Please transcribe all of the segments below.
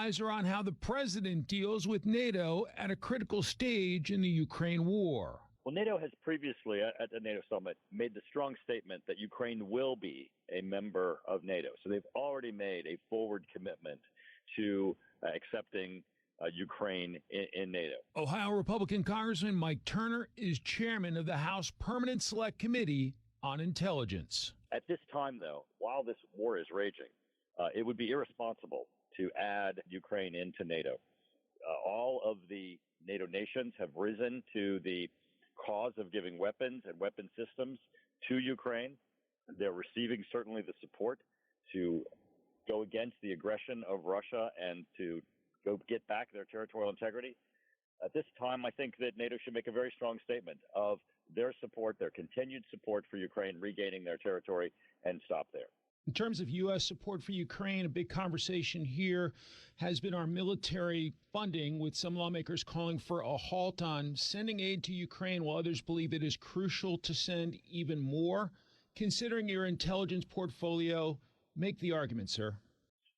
eyes are on how the president deals with NATO at a critical stage in the Ukraine war. Well, NATO has previously, at the NATO summit, made the strong statement that Ukraine will be a member of NATO. So they've already made a forward commitment to accepting Ukraine in NATO. Ohio Republican Congressman Mike Turner is chairman of the House Permanent Select Committee on Intelligence. At this time, though, while this war is raging, it would be irresponsible to add Ukraine into NATO. All of the NATO nations have risen to the cause of giving weapons and weapon systems to Ukraine. They're receiving certainly the support to go against the aggression of Russia and to go get back their territorial integrity. At this time, I think that NATO should make a very strong statement of their support, their continued support for Ukraine regaining their territory, and stop there. In terms of U.S. support for Ukraine, a big conversation here has been our military funding, with some lawmakers calling for a halt on sending aid to Ukraine, while others believe it is crucial to send even more. Considering your intelligence portfolio, make the argument, sir.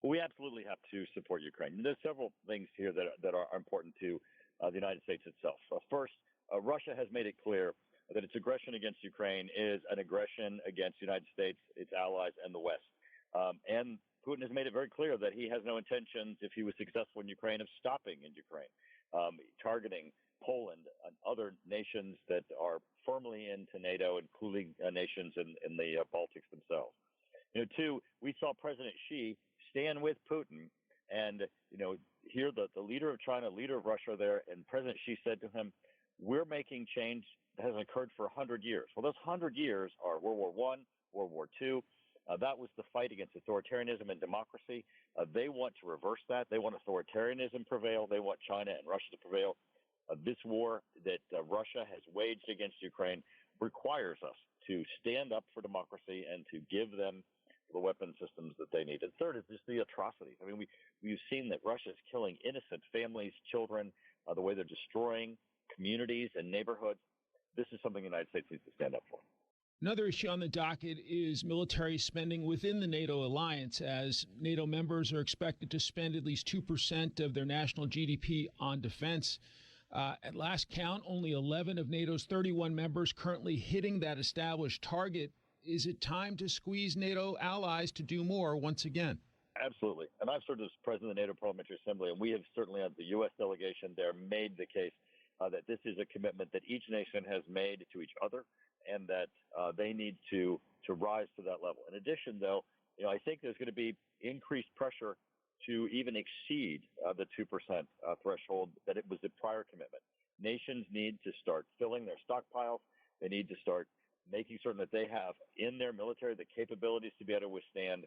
Well, we absolutely have to support Ukraine. There's several things here that are important to the United States itself. First, Russia has made it clear that its aggression against Ukraine is an aggression against the United States, its allies, and the West. And Putin has made it very clear that he has no intentions, if he was successful in Ukraine, of stopping in Ukraine, targeting Poland and other nations that are firmly into NATO, including nations in the Baltics themselves. Two, we saw President Xi stand with Putin and, hear the leader of China, leader of Russia there, and President Xi said to him, "We're making change that hasn't occurred for 100 years. Well, those 100 years are World War I, World War II. That was the fight against authoritarianism and democracy. They want to reverse that. They want authoritarianism prevail. They want China and Russia to prevail. This war that Russia has waged against Ukraine requires us to stand up for democracy and to give them the weapon systems that they need." And third is just the atrocities. I mean, we've seen that Russia is killing innocent families, children, the way they're destroying communities and neighborhoods. This is something the United States needs to stand up for. Another issue on the docket is military spending within the NATO alliance, as NATO members are expected to spend at least 2% of their national GDP on defense. At last count, only 11 of NATO's 31 members currently hitting that established target. Is it time to squeeze NATO allies to do more once again? Absolutely. And I've served as president of the NATO Parliamentary Assembly, and we have certainly, at the U.S. delegation there, made the case that this is a commitment that each nation has made to each other, and that they need to rise to that level. In addition, though, I think there's going to be increased pressure to even exceed the 2% threshold that it was the prior commitment. Nations need to start filling their stockpiles. They need to start making certain that they have in their military the capabilities to be able to withstand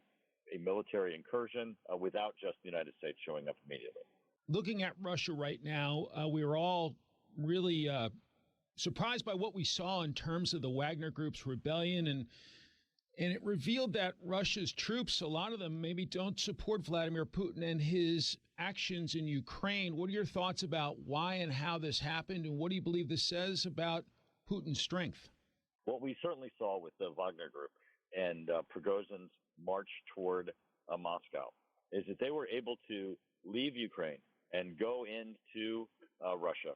a military incursion without just the United States showing up immediately. Looking at Russia right now, we were all really surprised by what we saw in terms of the Wagner Group's rebellion, and it revealed that Russia's troops, a lot of them maybe don't support Vladimir Putin and his actions in Ukraine. What are your thoughts about why and how this happened, and what do you believe this says about Putin's strength? What we certainly saw with the Wagner Group and Prigozhin's march toward Moscow is that they were able to leave Ukraine and go into Russia,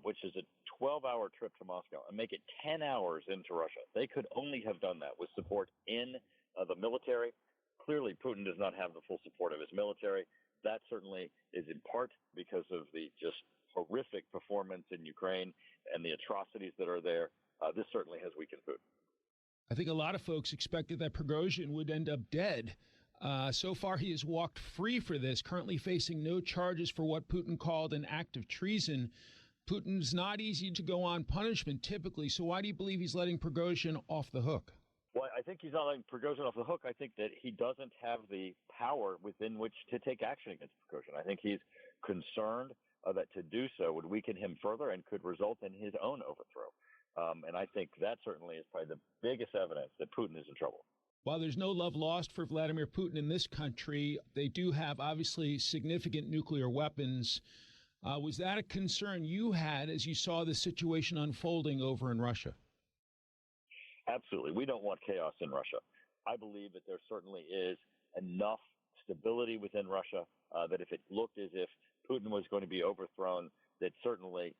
which is a 12-hour trip to Moscow, and make it 10 hours into Russia. They could only have done that with support in the military. Clearly, Putin does not have the full support of his military. That certainly is in part because of the just horrific performance in Ukraine and the atrocities that are there. This certainly has weakened Putin. I think a lot of folks expected that Prigozhin would end up dead. So far, he has walked free for this, currently facing no charges for what Putin called an act of treason. Putin's not easy to go on punishment typically. So why do you believe he's letting Prigozhin off the hook? Well, I think he's not letting Prigozhin off the hook. I think that he doesn't have the power within which to take action against Prigozhin. I think he's concerned that to do so would weaken him further and could result in his own overthrow. And I think that certainly is probably the biggest evidence that Putin is in trouble. While there's no love lost for Vladimir Putin in this country, they do have obviously significant nuclear weapons. Was that a concern you had as you saw the situation unfolding over in Russia? Absolutely. We don't want chaos in Russia. I believe that there certainly is enough stability within Russia that if it looked as if Putin was going to be overthrown, that certainly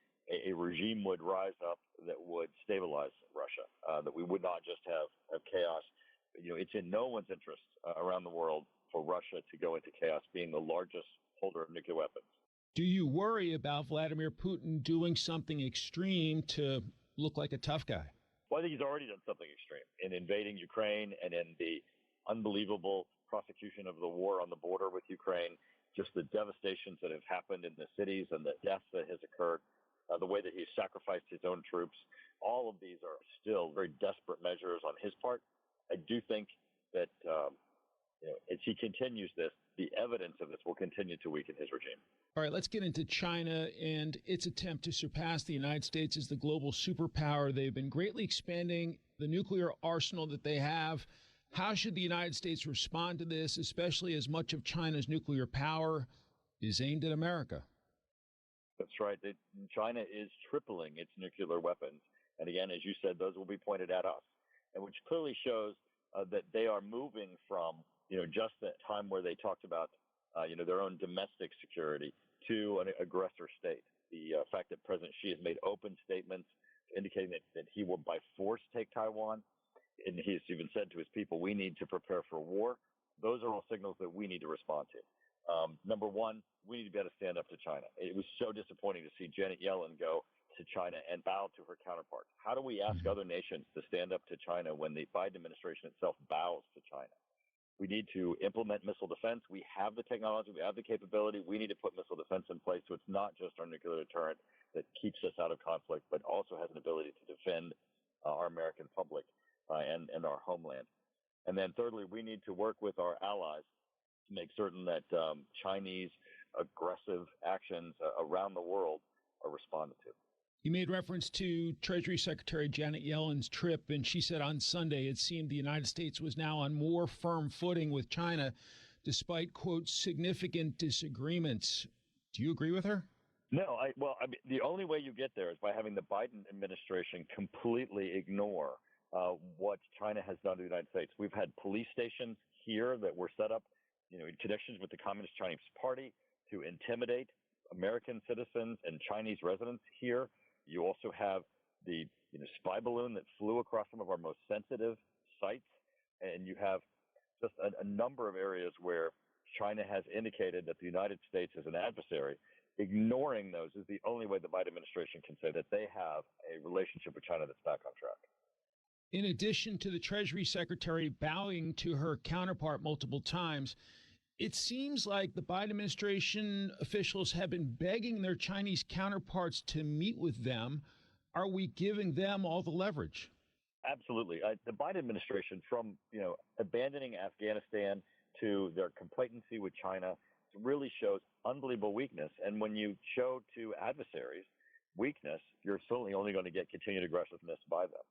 a regime would rise up that would stabilize Russia, that we would not just have chaos. It's in no one's interest around the world for Russia to go into chaos, being the largest holder of nuclear weapons. Do you worry about Vladimir Putin doing something extreme to look like a tough guy? Well, I think he's already done something extreme in invading Ukraine and in the unbelievable prosecution of the war on the border with Ukraine, just the devastations that have happened in the cities and the death that has occurred, the way that he's sacrificed his own troops. All of these are still very desperate measures on his part. I do think that as he continues this, the evidence of this will continue to weaken his regime. All right, let's get into China and its attempt to surpass the United States as the global superpower. They've been greatly expanding the nuclear arsenal that they have. How should the United States respond to this, especially as much of China's nuclear power is aimed at America? That's right. China is tripling its nuclear weapons. And again, as you said, those will be pointed at us, and which clearly shows that they are moving from just that time where they talked about, their own domestic security to an aggressor state. The fact that President Xi has made open statements indicating that he will by force take Taiwan, and he's even said to his people, we need to prepare for war. Those are all signals that we need to respond to. Number one, we need to be able to stand up to China. It was so disappointing to see Janet Yellen go to China and bow to her counterparts. How do we ask other nations to stand up to China when the Biden administration itself bows to China? We need to implement missile defense. We have the technology. We have the capability. We need to put missile defense in place so it's not just our nuclear deterrent that keeps us out of conflict, but also has an ability to defend our American public and our homeland. And then thirdly, we need to work with our allies to make certain that Chinese aggressive actions around the world are responded to. You made reference to Treasury Secretary Janet Yellen's trip, and she said on Sunday it seemed the United States was now on more firm footing with China, despite, quote, significant disagreements. Do you agree with her? No, the only way you get there is by having the Biden administration completely ignore what China has done to the United States. We've had police stations here that were set up, in connections with the Communist Chinese Party to intimidate American citizens and Chinese residents here. You also have the spy balloon that flew across some of our most sensitive sites, and you have just a number of areas where China has indicated that the United States is an adversary. Ignoring those is the only way the Biden administration can say that they have a relationship with China that's back on track. In addition to the Treasury Secretary bowing to her counterpart multiple times, it seems like the Biden administration officials have been begging their Chinese counterparts to meet with them. Are we giving them all the leverage? Absolutely. The Biden administration, from abandoning Afghanistan to their complacency with China, really shows unbelievable weakness. And when you show to adversaries weakness, you're certainly only going to get continued aggressiveness by them.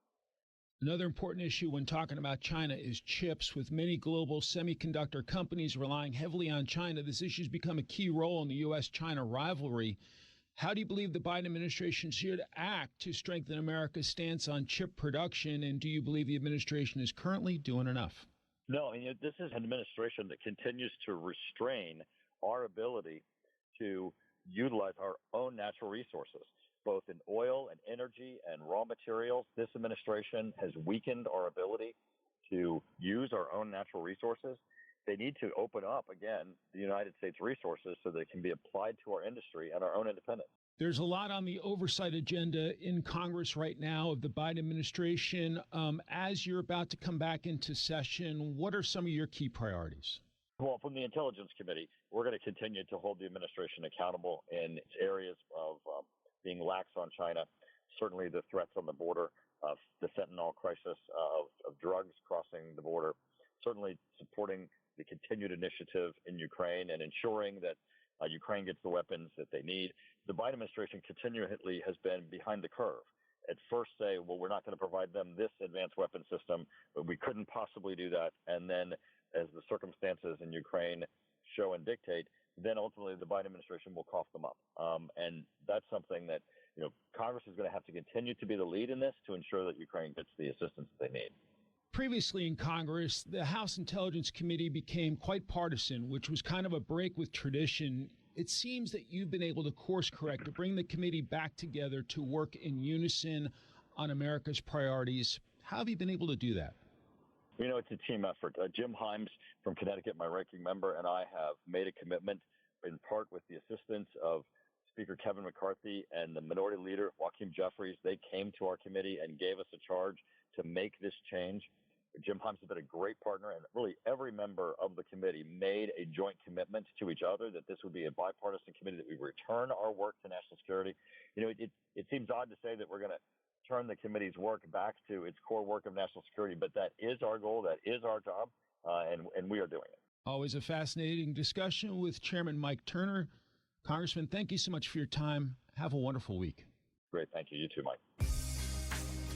Another important issue when talking about China is chips. With many global semiconductor companies relying heavily on China, this issue has become a key role in the U.S.-China rivalry. How do you believe the Biden administration should act to strengthen America's stance on chip production, and do you believe the administration is currently doing enough? No, this is an administration that continues to restrain our ability to utilize our own natural resources, both in oil and energy and raw materials. This administration has weakened our ability to use our own natural resources. They need to open up, again, the United States resources so they can be applied to our industry and our own independence. There's a lot on the oversight agenda in Congress right now of the Biden administration. As you're about to come back into session, what are some of your key priorities? Well, from the Intelligence Committee, we're going to continue to hold the administration accountable in areas of being lax on China, certainly the threats on the border, of the fentanyl crisis, of drugs crossing the border, certainly supporting the continued initiative in Ukraine and ensuring that Ukraine gets the weapons that they need. The Biden administration continually has been behind the curve. At first say, well, we're not going to provide them this advanced weapon system, but we couldn't possibly do that. And then as the circumstances in Ukraine show and dictate, then ultimately the Biden administration will cough them up. And that's something that, Congress is going to have to continue to be the lead in this to ensure that Ukraine gets the assistance that they need. Previously in Congress, the House Intelligence Committee became quite partisan, which was kind of a break with tradition. It seems that you've been able to course correct to bring the committee back together to work in unison on America's priorities. How have you been able to do that? You know, it's a team effort. Jim Himes from Connecticut, my ranking member, and I have made a commitment, in part with the assistance of Speaker Kevin McCarthy and the Minority Leader, Joaquin Jeffries. They came to our committee and gave us a charge to make this change. Jim Himes has been a great partner, and really every member of the committee made a joint commitment to each other that this would be a bipartisan committee, that we return our work to national security. You know, it seems odd to say that we're going to turn the committee's work back to its core work of national security, but that is our goal, that is our job, and we are doing it. Always a fascinating discussion with Chairman Mike Turner. Congressman, thank you so much for your time. Have a wonderful week. Great. Thank you. You too, Mike.